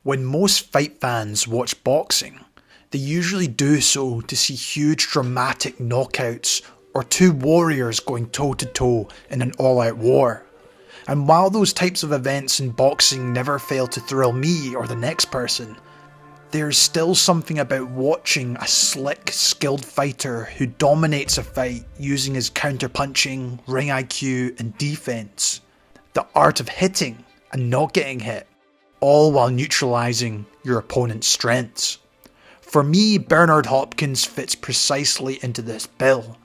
When most fight fans watch boxing, they usually do so to see huge dramatic knockouts or two warriors going toe to toe in an all-out war. And while those types of events in boxing never fail to thrill me or the next person, there's still something about watching a slick, skilled fighter who dominates a fight using his counter-punching, ring IQ and defense, the art of hitting and not getting hit, all while neutralizing your opponent's strengths. For me, Bernard Hopkins fits precisely into this bill,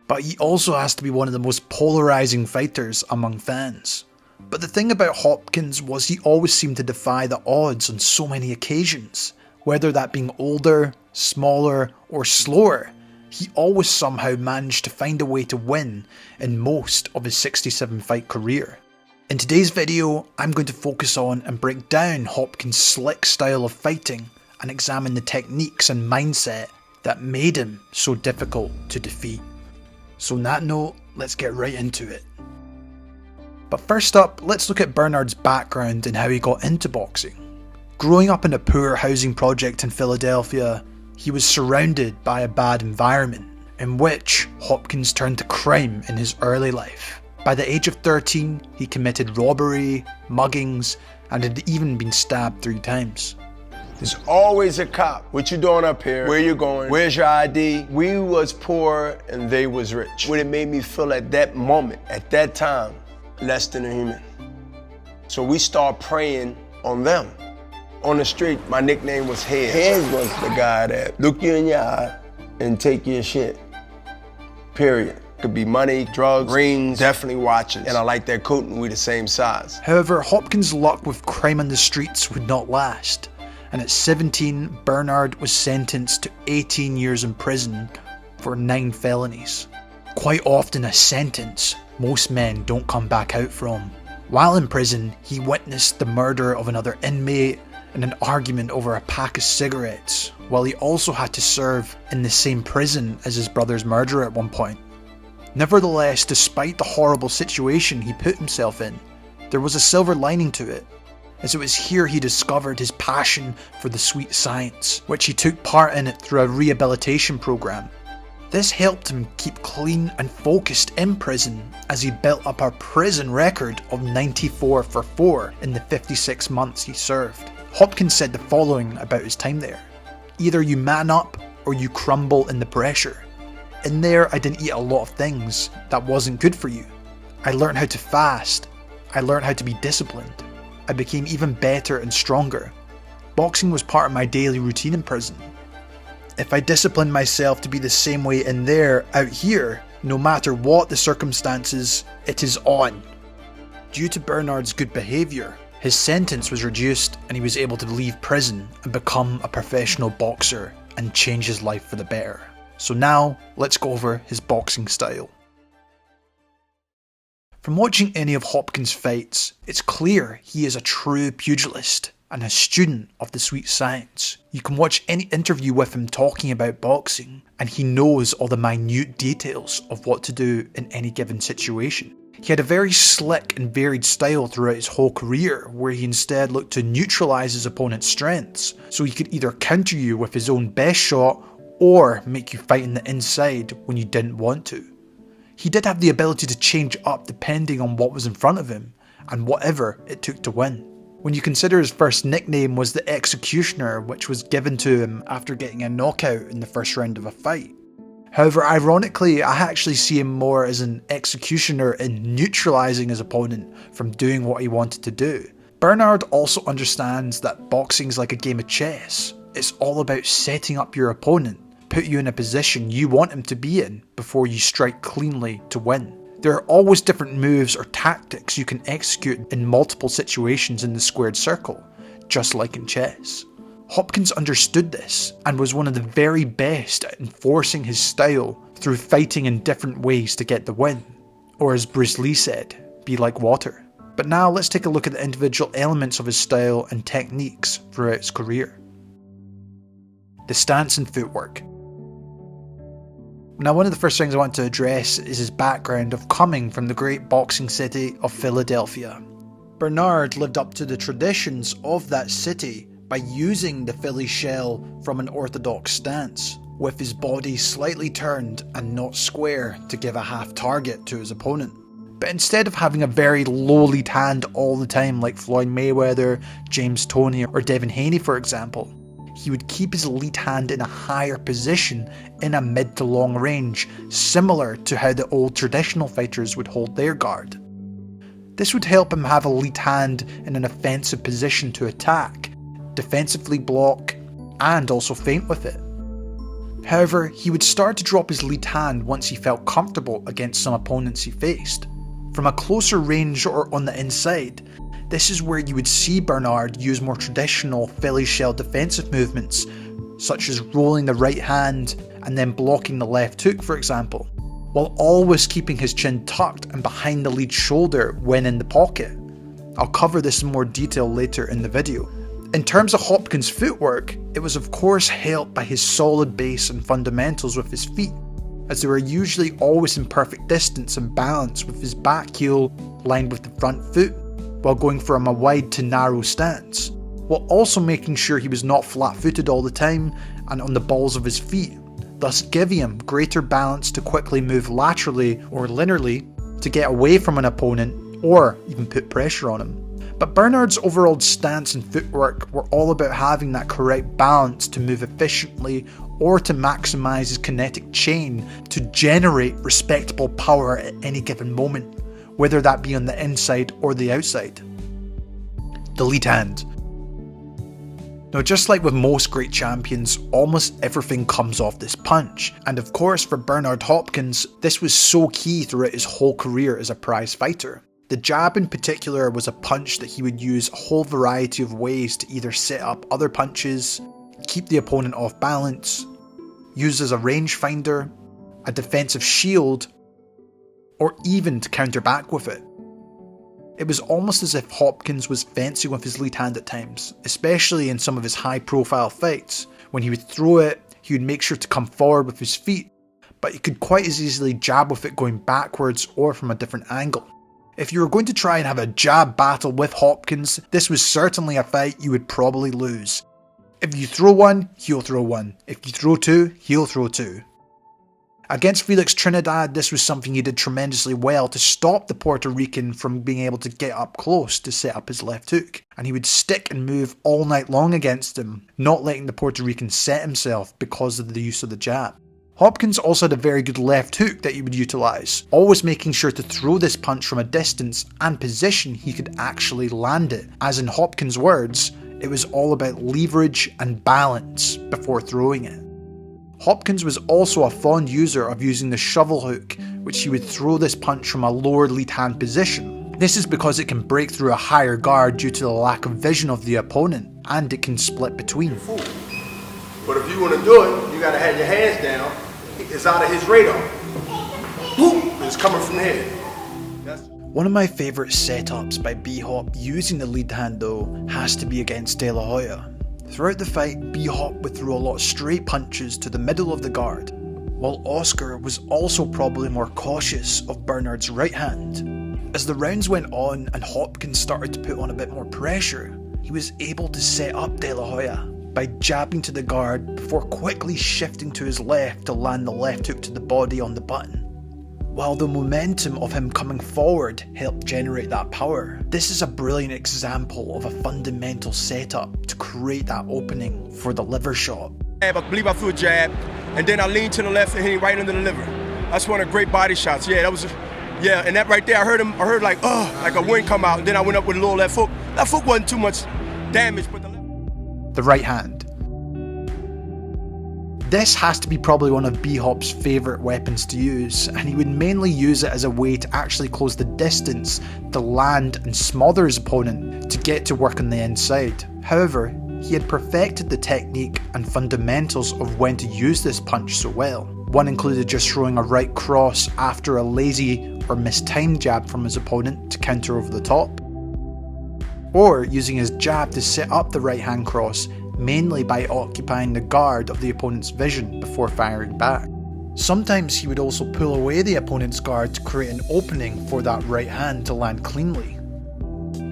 but he also has to be one of the most polarizing fighters among fans. But the thing about Hopkins was he always seemed to defy the odds on so many occasions. Whether that being older, smaller or slower, he always somehow managed to find a way to win in most of his 67 fight career. In today's video, I'm going to focus on and break down Hopkins' slick style of fighting and examine the techniques and mindset that made him so difficult to defeat. So on that note, let's get right into it. But first up, let's look at Bernard's background and how he got into boxing. Growing up in a poor housing project in Philadelphia, he was surrounded by a bad environment, in which Hopkins turned to crime in his early life. By the age of 13, he committed robbery, muggings, and had even been stabbed 3 times. There's always a cop. What you doing up here? Where you going? Where's your ID? We was poor and they was rich. What it made me feel at that moment, at that time, less than a human. So we start preying on them. On the street, my nickname was Heads. Heads was the guy that look you in your eye and take your shit. Period. Could be money, drugs, rings, definitely watches. And I like that coat and we the same size. However, Hopkins' luck with crime on the streets would not last. And at 17, Bernard was sentenced to 18 years in prison for 9 felonies. Quite often a sentence most men don't come back out from. While in prison, he witnessed the murder of another inmate and an argument over a pack of cigarettes, while he also had to serve in the same prison as his brother's murderer at one point. Nevertheless, despite the horrible situation he put himself in, there was a silver lining to it, as it was here he discovered his passion for the sweet science, which he took part in it through a rehabilitation program. This helped him keep clean and focused in prison as he built up a prison record of 94 for 4 in the 56 months he served. Hopkins said the following about his time there: "Either you man up or you crumble in the pressure. In there I didn't eat a lot of things that wasn't good for you. I learned how to fast. I learned how to be disciplined. I became even better and stronger. Boxing was part of my daily routine in prison. If I disciplined myself to be the same way in there, out here, no matter what the circumstances, it is on." Due to Bernard's good behaviour, his sentence was reduced and he was able to leave prison and become a professional boxer and change his life for the better. So now, let's go over his boxing style. From watching any of Hopkins' fights, it's clear he is a true pugilist and a student of the sweet science. You can watch any interview with him talking about boxing, and he knows all the minute details of what to do in any given situation. He had a very slick and varied style throughout his whole career, where he instead looked to neutralise his opponent's strengths, so he could either counter you with his own best shot, or make you fight in the inside when you didn't want to. He did have the ability to change up depending on what was in front of him, and whatever it took to win. When you consider his first nickname was the Executioner, which was given to him after getting a knockout in the first round of a fight. However, ironically, I actually see him more as an executioner in neutralising his opponent from doing what he wanted to do. Bernard also understands that boxing is like a game of chess. It's all about setting up your opponent, put you in a position you want him to be in before you strike cleanly to win. There are always different moves or tactics you can execute in multiple situations in the squared circle, just like in chess. Hopkins understood this and was one of the very best at enforcing his style through fighting in different ways to get the win. Or as Bruce Lee said, be like water. But now let's take a look at the individual elements of his style and techniques throughout his career. The stance and footwork. Now, one of the first things I want to address is his background of coming from the great boxing city of Philadelphia. Bernard lived up to the traditions of that city by using the Philly shell from an orthodox stance, with his body slightly turned and not square to give a half target to his opponent. But instead of having a very low lead hand all the time like Floyd Mayweather, James Toney or Devin Haney for example, he would keep his lead hand in a higher position in a mid to long range, similar to how the old traditional fighters would hold their guard. This would help him have a lead hand in an offensive position to attack, defensively block, and also feint with it. However, he would start to drop his lead hand once he felt comfortable against some opponents he faced. From a closer range or on the inside, this is where you would see Bernard use more traditional Philly shell defensive movements, such as rolling the right hand and then blocking the left hook for example, while always keeping his chin tucked and behind the lead shoulder when in the pocket. I'll cover this in more detail later in the video. In terms of Hopkins' footwork, it was of course helped by his solid base and fundamentals with his feet, as they were usually always in perfect distance and balance with his back heel lined with the front foot, while going from a wide to narrow stance, while also making sure he was not flat-footed all the time and on the balls of his feet, thus giving him greater balance to quickly move laterally or linearly to get away from an opponent or even put pressure on him. But Bernard's overall stance and footwork were all about having that correct balance to move efficiently or to maximise his kinetic chain to generate respectable power at any given moment, whether that be on the inside or the outside. The lead hand. Now, just like with most great champions, almost everything comes off this punch, and of course for Bernard Hopkins, this was so key throughout his whole career as a prize fighter. The jab in particular was a punch that he would use a whole variety of ways to either set up other punches, keep the opponent off balance, use as a rangefinder, a defensive shield, or even to counter back with it. It was almost as if Hopkins was fencing with his lead hand at times, especially in some of his high profile fights. When he would throw it, he would make sure to come forward with his feet, but he could quite as easily jab with it going backwards or from a different angle. If you were going to try and have a jab battle with Hopkins, this was certainly a fight you would probably lose. If you throw one, he'll throw one. If you throw two, he'll throw two. Against Felix Trinidad, this was something he did tremendously well to stop the Puerto Rican from being able to get up close to set up his left hook, and he would stick and move all night long against him, not letting the Puerto Rican set himself because of the use of the jab. Hopkins also had a very good left hook that he would utilise, always making sure to throw this punch from a distance and position he could actually land it, as in Hopkins' words, it was all about leverage and balance before throwing it. Hopkins was also a fond user of using the shovel hook, which he would throw this punch from a lower lead hand position. This is because it can break through a higher guard due to the lack of vision of the opponent, and it can split between. But if you want to do it, you got to have your hands down. It's out of his radar. It's coming from here. One of my favourite setups by B-Hop using the lead hand though has to be against De La Hoya. Throughout the fight, B-Hop would throw a lot of straight punches to the middle of the guard, while Oscar was also probably more cautious of Bernard's right hand. As the rounds went on and Hopkins started to put on a bit more pressure, he was able to set up De La Hoya by jabbing to the guard before quickly shifting to his left to land the left hook to the body on the button. While the momentum of him coming forward helped generate that power, this is a brilliant example of a fundamental setup to create that opening for the liver shot. I believe I threw a jab, and then I leaned to the left and hit him right under the liver. That's one of the great body shots. Yeah, that was, and that right there, I heard like a wind come out, and then I went up with a little left hook. That hook wasn't too much damage, but the right hand. This has to be probably one of B-Hop's favourite weapons to use, and he would mainly use it as a way to actually close the distance to land and smother his opponent to get to work on the inside. However, he had perfected the technique and fundamentals of when to use this punch so well. One included just throwing a right cross after a lazy or mistimed jab from his opponent to counter over the top, or using his jab to set up the right hand cross, mainly by occupying the guard of the opponent's vision before firing back. Sometimes he would also pull away the opponent's guard to create an opening for that right hand to land cleanly.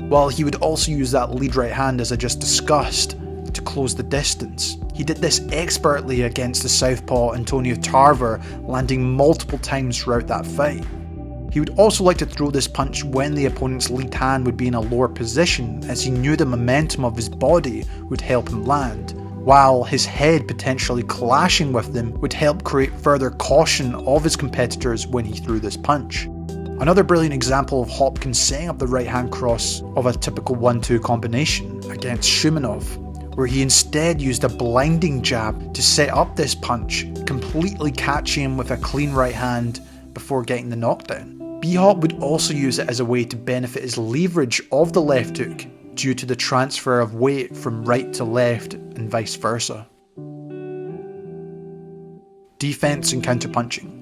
While he would also use that lead right hand, as I just discussed, close the distance. He did this expertly against the southpaw Antonio Tarver, landing multiple times throughout that fight. He would also like to throw this punch when the opponent's lead hand would be in a lower position, as he knew the momentum of his body would help him land, while his head potentially clashing with them would help create further caution of his competitors when he threw this punch. Another brilliant example of Hopkins setting up the right hand cross of a typical 1-2 combination against Shumenov, where he instead used a blinding jab to set up this punch, completely catching him with a clean right hand before getting the knockdown. B-Hop would also use it as a way to benefit his leverage of the left hook due to the transfer of weight from right to left and vice versa. Defense and counterpunching.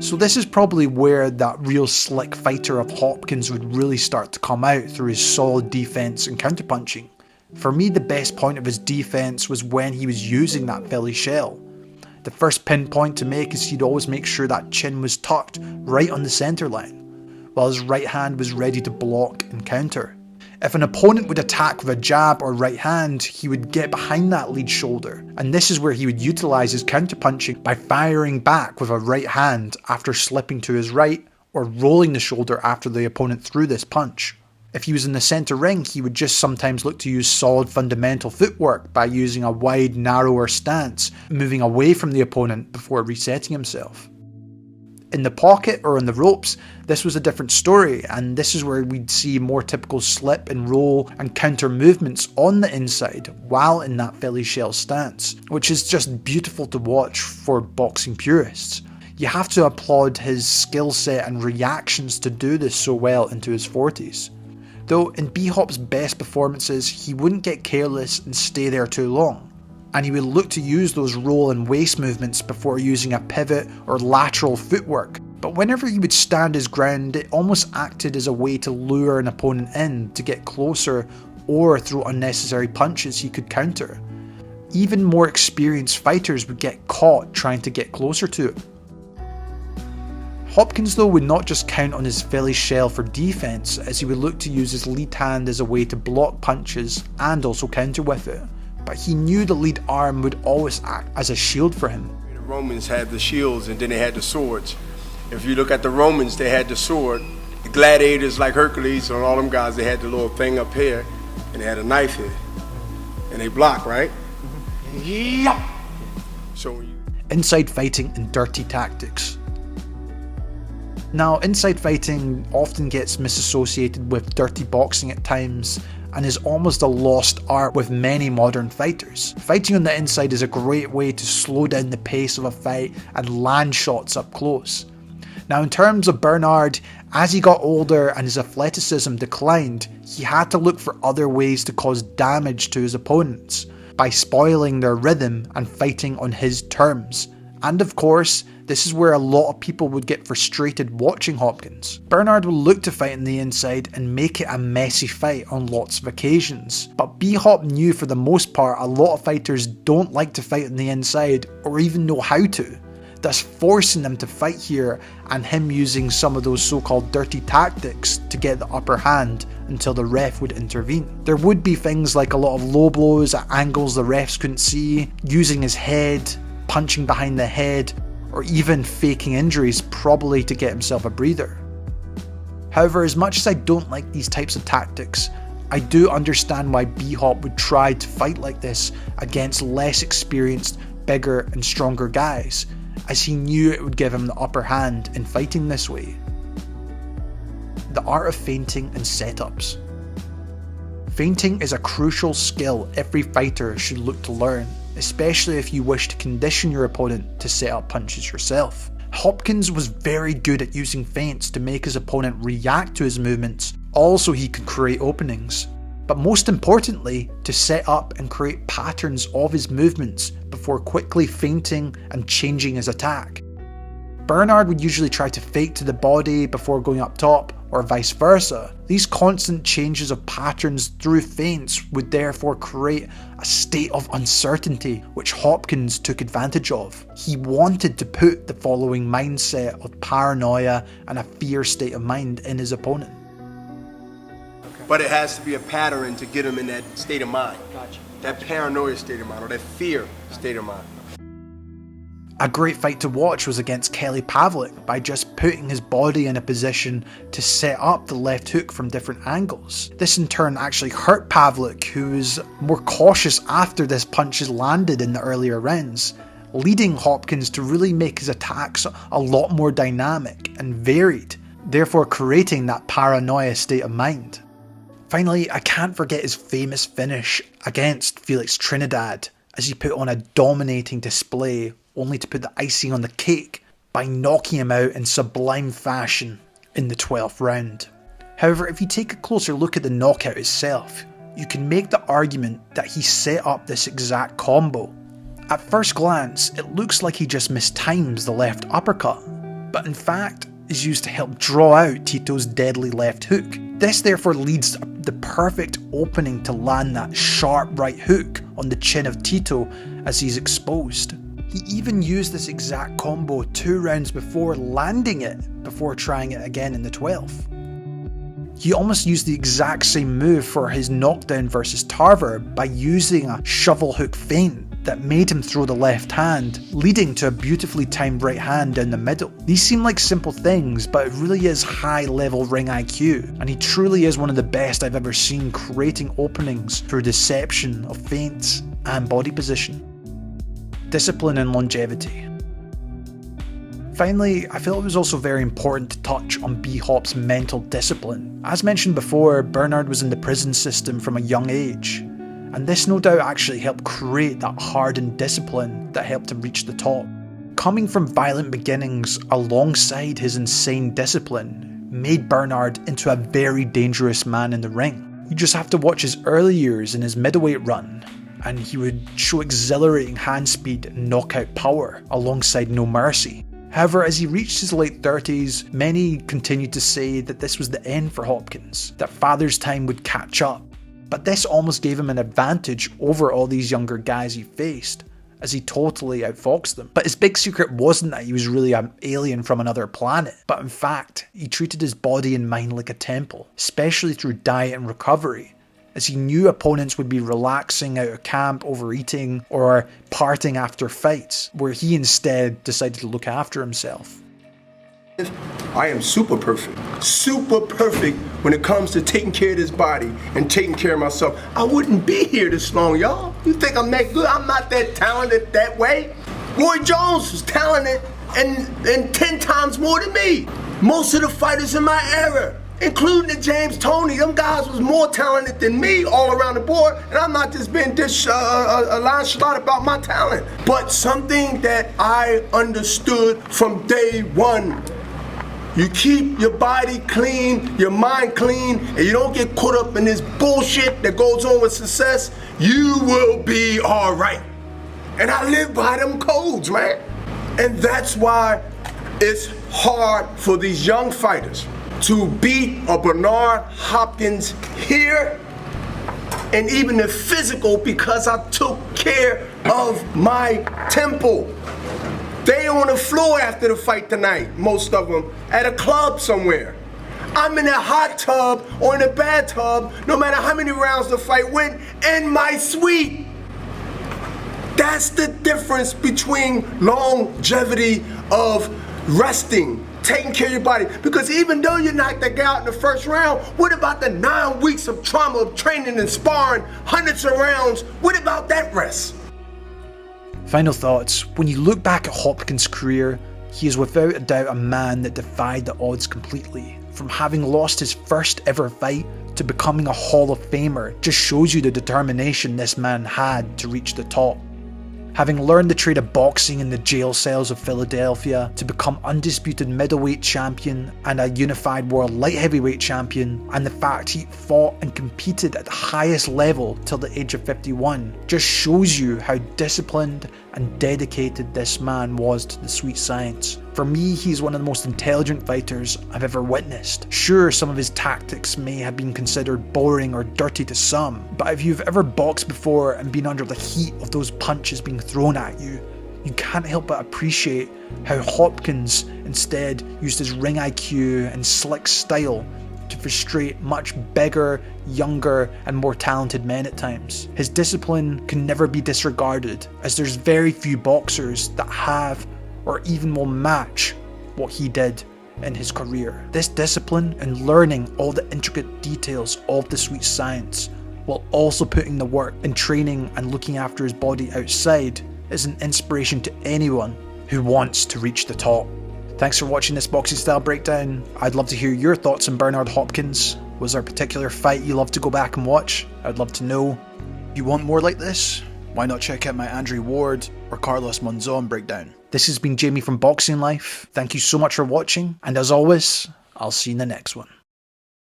So this is probably where that real slick fighter of Hopkins would really start to come out through his solid defense and counterpunching. For me, the best point of his defense was when he was using that Philly shell. The first pinpoint to make is he'd always make sure that chin was tucked right on the centre line, while his right hand was ready to block and counter. If an opponent would attack with a jab or right hand, he would get behind that lead shoulder, and this is where he would utilise his counterpunching by firing back with a right hand after slipping to his right, or rolling the shoulder after the opponent threw this punch. If he was in the centre ring, he would just sometimes look to use solid fundamental footwork by using a wide, narrower stance, moving away from the opponent before resetting himself. In the pocket or on the ropes, this was a different story, and this is where we'd see more typical slip and roll and counter movements on the inside while in that Philly shell stance, which is just beautiful to watch for boxing purists. You have to applaud his skill set and reactions to do this so well into his 40s. Though in B-Hop's best performances, he wouldn't get careless and stay there too long, and he would look to use those roll and waist movements before using a pivot or lateral footwork. But whenever he would stand his ground, it almost acted as a way to lure an opponent in to get closer or throw unnecessary punches he could counter. Even more experienced fighters would get caught trying to get closer to it. Hopkins though would not just count on his Philly shell for defense, as he would look to use his lead hand as a way to block punches and also counter with it, but he knew the lead arm would always act as a shield for him. The Romans had the shields and then they had the swords. If you look at the Romans, they had the sword. The gladiators like Hercules and all them guys, they had the little thing up here and they had a knife here. And they block, right? Yep. So inside fighting and dirty tactics. Now, inside fighting often gets misassociated with dirty boxing at times, and is almost a lost art with many modern fighters. Fighting on the inside is a great way to slow down the pace of a fight and land shots up close. Now, in terms of Bernard, as he got older and his athleticism declined, he had to look for other ways to cause damage to his opponents, by spoiling their rhythm and fighting on his terms. And of course, this is where a lot of people would get frustrated watching Hopkins. Bernard will look to fight on the inside and make it a messy fight on lots of occasions, but B-Hop knew for the most part a lot of fighters don't like to fight on the inside or even know how to, thus forcing them to fight here and him using some of those so-called dirty tactics to get the upper hand until the ref would intervene. There would be things like a lot of low blows at angles the refs couldn't see, using his head, punching behind the head, or even faking injuries probably to get himself a breather. However, as much as I don't like these types of tactics, I do understand why B-Hop would try to fight like this against less experienced, bigger and stronger guys, as he knew it would give him the upper hand in fighting this way. The art of feinting and setups. Feinting is a crucial skill every fighter should look to learn, especially if you wish to condition your opponent to set up punches yourself. Hopkins was very good at using feints to make his opponent react to his movements, also he could create openings, but most importantly, to set up and create patterns of his movements before quickly feinting and changing his attack. Bernard would usually try to fake to the body before going up top, or vice versa. These constant changes of patterns through feints would therefore create a state of uncertainty, which Hopkins took advantage of. He wanted to put the following mindset of paranoia and a fear state of mind in his opponent. Okay. But it has to be a pattern to get him in that state of mind. Gotcha. That paranoia state of mind, or that fear state of mind. A great fight to watch was against Kelly Pavlik by just putting his body in a position to set up the left hook from different angles. This in turn actually hurt Pavlik, who was more cautious after this punches landed in the earlier rounds, leading Hopkins to really make his attacks a lot more dynamic and varied, therefore creating that paranoia state of mind. Finally, I can't forget his famous finish against Felix Trinidad as he put on a dominating display only to put the icing on the cake by knocking him out in sublime fashion in the 12th round. However, if you take a closer look at the knockout itself, you can make the argument that he set up this exact combo. At first glance, it looks like he just mistimes the left uppercut, but in fact is used to help draw out Tito's deadly left hook. This therefore leads to the perfect opening to land that sharp right hook on the chin of Tito as he's exposed. He even used this exact combo 2 rounds before landing it before trying it again in the 12th. He almost used the exact same move for his knockdown versus Tarver by using a shovel hook feint that made him throw the left hand, leading to a beautifully timed right hand down the middle. These seem like simple things, but it really is high level ring IQ, and he truly is one of the best I've ever seen creating openings through deception of feints and body position. Discipline and longevity. Finally, I feel it was also very important to touch on B-Hop's mental discipline. As mentioned before, Bernard was in the prison system from a young age, and this no doubt actually helped create that hardened discipline that helped him reach the top. Coming from violent beginnings alongside his insane discipline made Bernard into a very dangerous man in the ring. You just have to watch his early years in his middleweight run, and he would show exhilarating hand speed and knockout power alongside no mercy. However, as he reached his late 30s, many continued to say that this was the end for Hopkins, that father's time would catch up. But this almost gave him an advantage over all these younger guys he faced, as he totally outfoxed them. But his big secret wasn't that he was really an alien from another planet, but in fact, he treated his body and mind like a temple, especially through diet and recovery, as he knew opponents would be relaxing out of camp, overeating, or partying after fights, where he instead decided to look after himself. I am super perfect when it comes to taking care of this body and taking care of myself. I wouldn't be here this long, y'all. You think I'm that good? I'm not that talented that way. Roy Jones was talented and 10 times more than me. Most of the fighters in my era, including the James Toney, them guys was more talented than me all around the board, and I'm not just being nonchalant about my talent. But something that I understood from day one: you keep your body clean, your mind clean, and you don't get caught up in this bullshit that goes on with success, you will be all right. And I live by them codes, man. And that's why it's hard for these young fighters to beat a Bernard Hopkins here, and even the physical, because I took care of my temple. They on the floor after the fight tonight, most of them, at a club somewhere. I'm in a hot tub or in a bathtub, no matter how many rounds the fight went, in my suite. That's the difference between longevity of resting, taking care of your body. Because even though you knocked that guy out in the first round, what about the 9 weeks of trauma of training and sparring, hundreds of rounds? What about that rest? Final thoughts. When you look back at Hopkins' career, he is without a doubt a man that defied the odds completely. From having lost his first ever fight to becoming a Hall of Famer just shows you the determination this man had to reach the top. Having learned the trade of boxing in the jail cells of Philadelphia to become undisputed middleweight champion and a unified world light heavyweight champion, and the fact he fought and competed at the highest level till the age of 51, just shows you how disciplined and dedicated this man was to the sweet science. For me, he's one of the most intelligent fighters I've ever witnessed. Sure, some of his tactics may have been considered boring or dirty to some, but if you've ever boxed before and been under the heat of those punches being thrown at you, you can't help but appreciate how Hopkins instead used his ring IQ and slick style to frustrate much bigger, younger, and more talented men at times. His discipline can never be disregarded, as there's very few boxers that have or even will match what he did in his career. This discipline and learning all the intricate details of the sweet science, while also putting the work in training and looking after his body outside, is an inspiration to anyone who wants to reach the top. Thanks for watching this boxing style breakdown. I'd love to hear your thoughts on Bernard Hopkins. Was there a particular fight you love to go back and watch? I'd love to know. If you want more like this, why not check out my Andrew Ward or Carlos Monzon breakdown. This has been Jamie from Boxing Life. Thank you so much for watching, and as always, I'll see you in the next one.